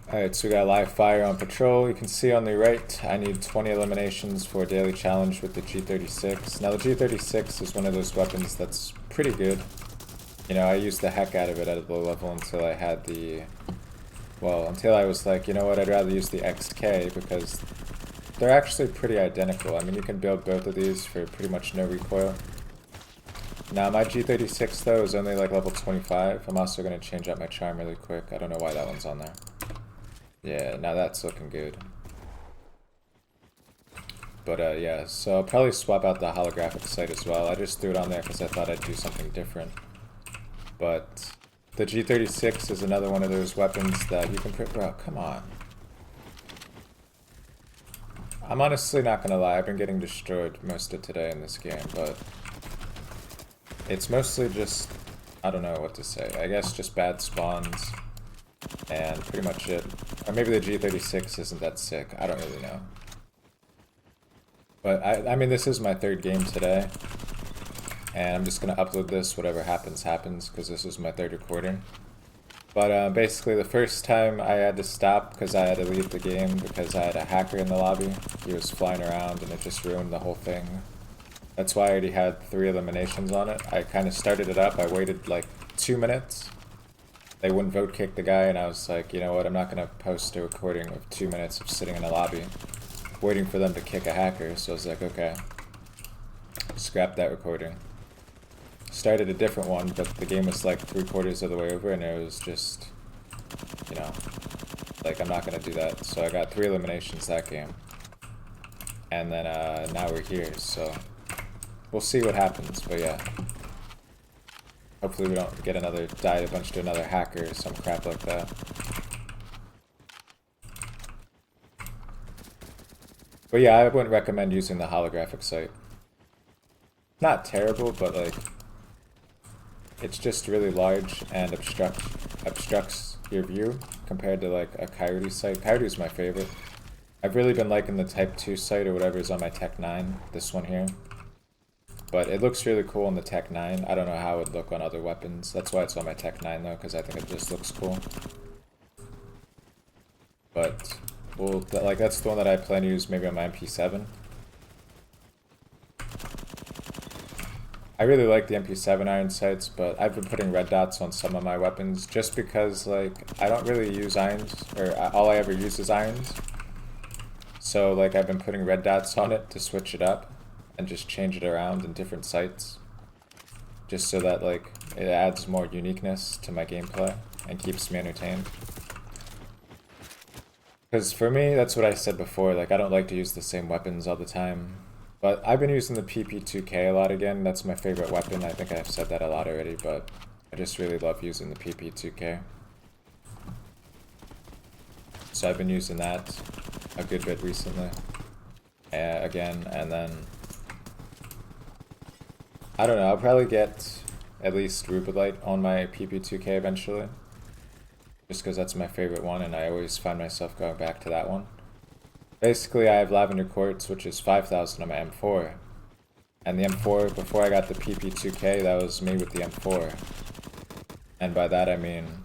Alright, so we got live fire on patrol. You can see on the right, I need 20 eliminations for a daily challenge with the G36. Now the G36 is one of those weapons that's pretty good. You know, I used the heck out of it at a low level until I had the... Well, until I was like, you know what, I'd rather use the XK because they're actually pretty identical. I mean, you can build both of these for pretty much no recoil. Now my G36 though is only like level 25. I'm also going to change out my charm really quick. I don't know why that one's on there. Yeah, now that's looking good. But yeah, so I'll probably swap out the holographic sight as well. I just threw it on there because I thought I'd do something different. But the G36 is another one of those weapons that you can bro, come on. I'm honestly not gonna lie, I've been getting destroyed most of today in this game, but it's mostly just, I don't know what to say. I guess just bad spawns and pretty much it. Or maybe the G36 isn't that sick. I don't really know. But I mean, this is my third game today. And I'm just going to upload this, whatever happens, happens, because this is my third recording. But basically, the first time I had to stop because I had to leave the game because I had a hacker in the lobby. He was flying around and it just ruined the whole thing. That's why I already had 3 eliminations on it. I kind of started it up. I waited like 2 minutes. They wouldn't vote kick the guy, and I was like, you know what, I'm not going to post a recording of 2 minutes of sitting in a lobby waiting for them to kick a hacker. So I was like, okay, scrap that recording. Started a different one, but the game was like 3/4 of the way over, and it was just, you know, like I'm not going to do that. So I got 3 eliminations that game. And then now we're here, so we'll see what happens, but yeah. Hopefully we don't get another, die a bunch to another hacker or some crap like that. But yeah, I wouldn't recommend using the holographic sight. Not terrible, but like, it's just really large and obstructs your view compared to like a Coyote sight. Coyote's my favorite. I've really been liking the Type 2 sight or whatever is on my Tech 9, this one here. But it looks really cool on the Tech 9. I don't know how it would look on other weapons. That's why it's on my Tech 9 though, because I think it just looks cool. But, well, like that's the one that I plan to use maybe on my MP7. I really like the MP7 iron sights, but I've been putting red dots on some of my weapons just because like I don't really use irons, or all I ever use is irons. So like I've been putting red dots on it to switch it up and just change it around in different sights, just so that like it adds more uniqueness to my gameplay and keeps me entertained. Because for me, that's what I said before, like I don't like to use the same weapons all the time. But I've been using the PP2K a lot again. That's my favorite weapon. I think I've said that a lot already, but I just really love using the PP2K. So I've been using that a good bit recently. Again, and then I don't know, I'll probably get at least Rubelite on my PP2K eventually. Just because that's my favorite one and I always find myself going back to that one. Basically, I have Lavender Quartz, which is 5,000 on my M4. And the M4, before I got the PP2K, that was me with the M4. And by that I mean,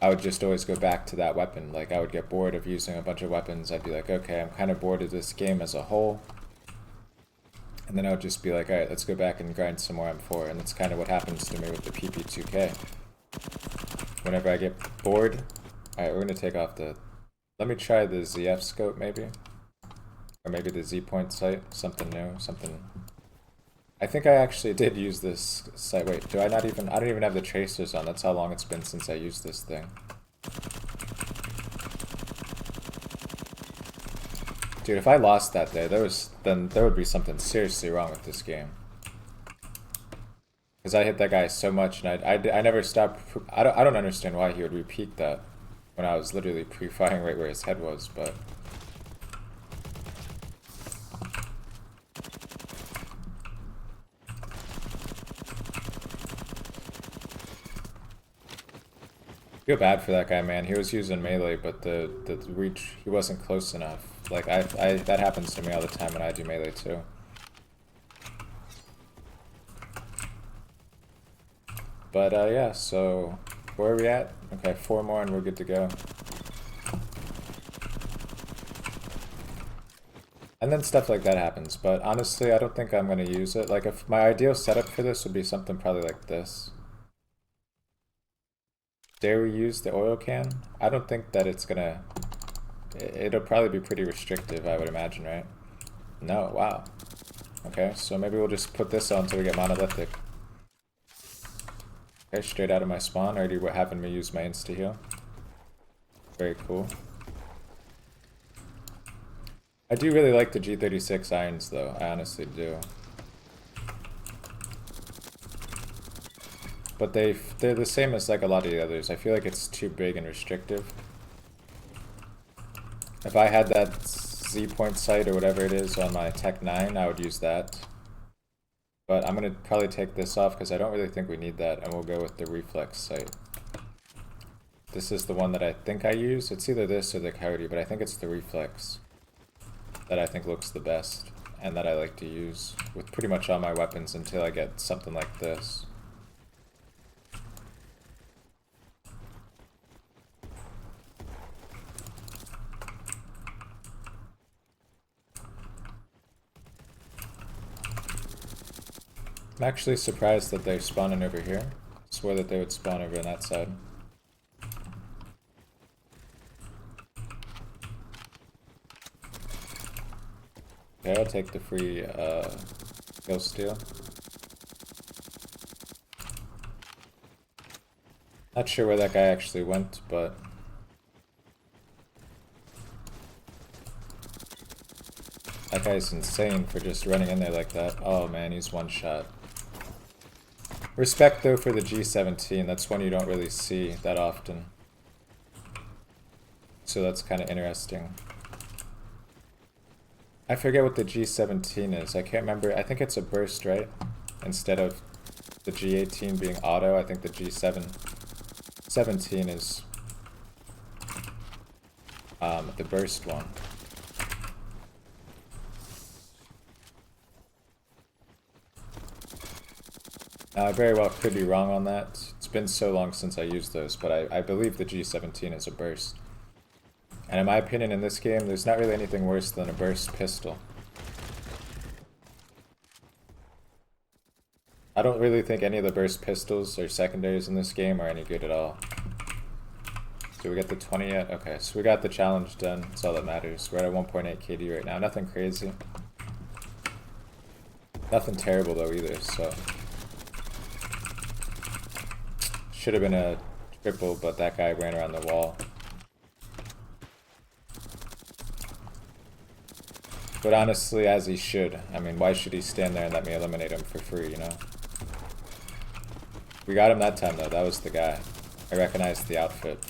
I would just always go back to that weapon. Like, I would get bored of using a bunch of weapons. I'd be like, okay, I'm kind of bored of this game as a whole. And then I would just be like, alright, let's go back and grind some more M4. And that's kind of what happens to me with the PP2K. Whenever I get bored, alright, we're going to take off the... Let me try the ZF scope maybe. Or maybe the Z point sight, something new, something... I think I actually did use this sight. Wait, I don't even have the tracers on. That's how long it's been since I used this thing. Dude, if I lost that day, then there would be something seriously wrong with this game. Because I hit that guy so much, and I never stopped. I don't understand why he would repeat that when I was literally pre-firing right where his head was, but... I feel bad for that guy, man. He was using melee, but the reach, he wasn't close enough. Like, that happens to me all the time when I do melee, too. But, yeah, so, where are we at? Okay, 4 more and we're good to go. And then stuff like that happens, but honestly, I don't think I'm going to use it. Like, if my ideal setup for this would be something probably like this. Dare we use the oil can? I don't think that it's gonna... It'll probably be pretty restrictive, I would imagine, right? No, wow. Okay, so maybe we'll just put this on until we get monolithic. Okay, straight out of my spawn, already having me use my insta-heal. Very cool. I do really like the G36 irons though, I honestly do. But they're the same as like a lot of the others. I feel like it's too big and restrictive. If I had that Z-point sight or whatever it is on my Tech 9, I would use that. But I'm going to probably take this off because I don't really think we need that, and we'll go with the reflex sight. This is the one that I think I use. It's either this or the Coyote, but I think it's the reflex that I think looks the best and that I like to use with pretty much all my weapons until I get something like this. I'm actually surprised that they're spawning over here. I swore that they would spawn over on that side. Okay, I'll take the free ghost steal. Not sure where that guy actually went, but... that guy's insane for just running in there like that. Oh man, he's one shot. Respect though for the G17, that's one you don't really see that often. So that's kind of interesting. I forget what the G17 is, I can't remember, I think it's a burst, right? Instead of the G18 being auto, I think the G17 is the burst one. I very well could be wrong on that. It's been so long since I used those, but I believe the G17 is a burst. And in my opinion in this game, there's not really anything worse than a burst pistol. I don't really think any of the burst pistols or secondaries in this game are any good at all. Did we get the 20 yet? Okay, so we got the challenge done. That's all that matters. We're at a 1.8 KD right now. Nothing crazy. Nothing terrible though either, so... should have been a triple, but that guy ran around the wall. But honestly, as he should. I mean, why should he stand there and let me eliminate him for free, you know? We got him that time though, that was the guy. I recognized the outfit.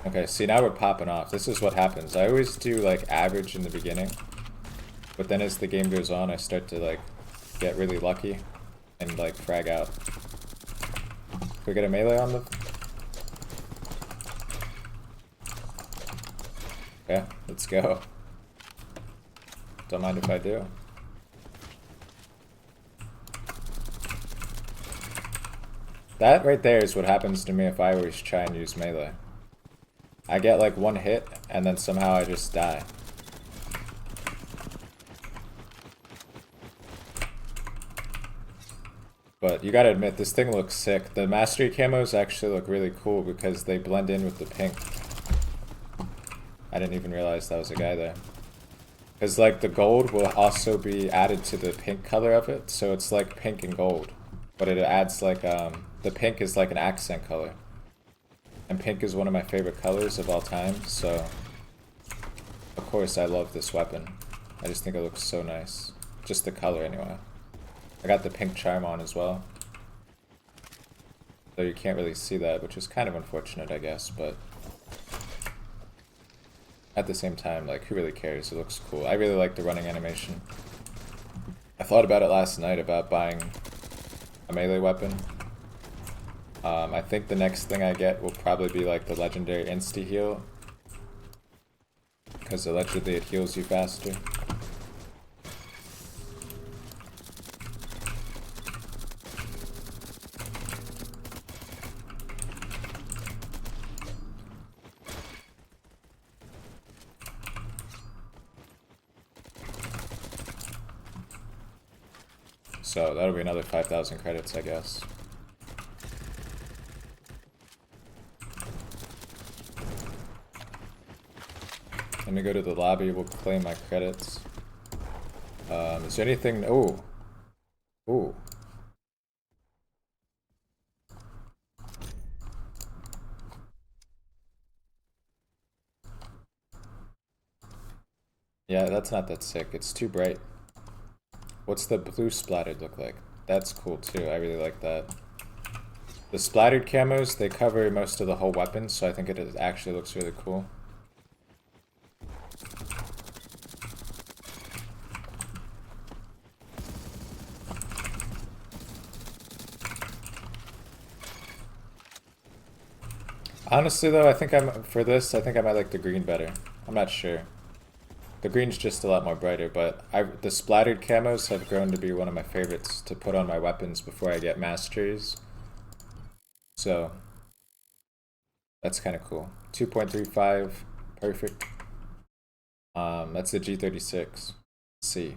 Okay, see now we're popping off. This is what happens. I always do like average in the beginning. But then as the game goes on, I start to like get really lucky and like frag out. Can we get a melee on the... yeah, let's go. Don't mind if I do. That right there is what happens to me if I always try and use melee. I get like one hit and then somehow I just die. But you gotta admit, this thing looks sick. The mastery camos actually look really cool because they blend in with the pink. I didn't even realize that was a guy there. Because like the gold will also be added to the pink color of it, so it's like pink and gold. But it adds like, the pink is like an accent color. And pink is one of my favorite colors of all time, so... of course I love this weapon. I just think it looks so nice. Just the color anyway. I got the pink charm on as well. Though you can't really see that, which is kind of unfortunate I guess, but... at the same time, like, who really cares? It looks cool. I really like the running animation. I thought about it last night about buying a melee weapon. I think the next thing I get will probably be like the legendary insta-heal. Because allegedly it heals you faster. So that'll be another 5,000 credits, I guess. Let me go to the lobby, we'll claim my credits. Is there anything... Oh! Ooh. Yeah, that's not that sick. It's too bright. What's the blue splattered look like? That's cool too. I really like that. The splattered camos, they cover most of the whole weapon, so I think it actually looks really cool. Honestly though, I think I might like the green better. I'm not sure. The green's just a lot more brighter, but the splattered camos have grown to be one of my favorites to put on my weapons before I get masteries. So, that's kind of cool. 2.35, perfect. That's the G36C.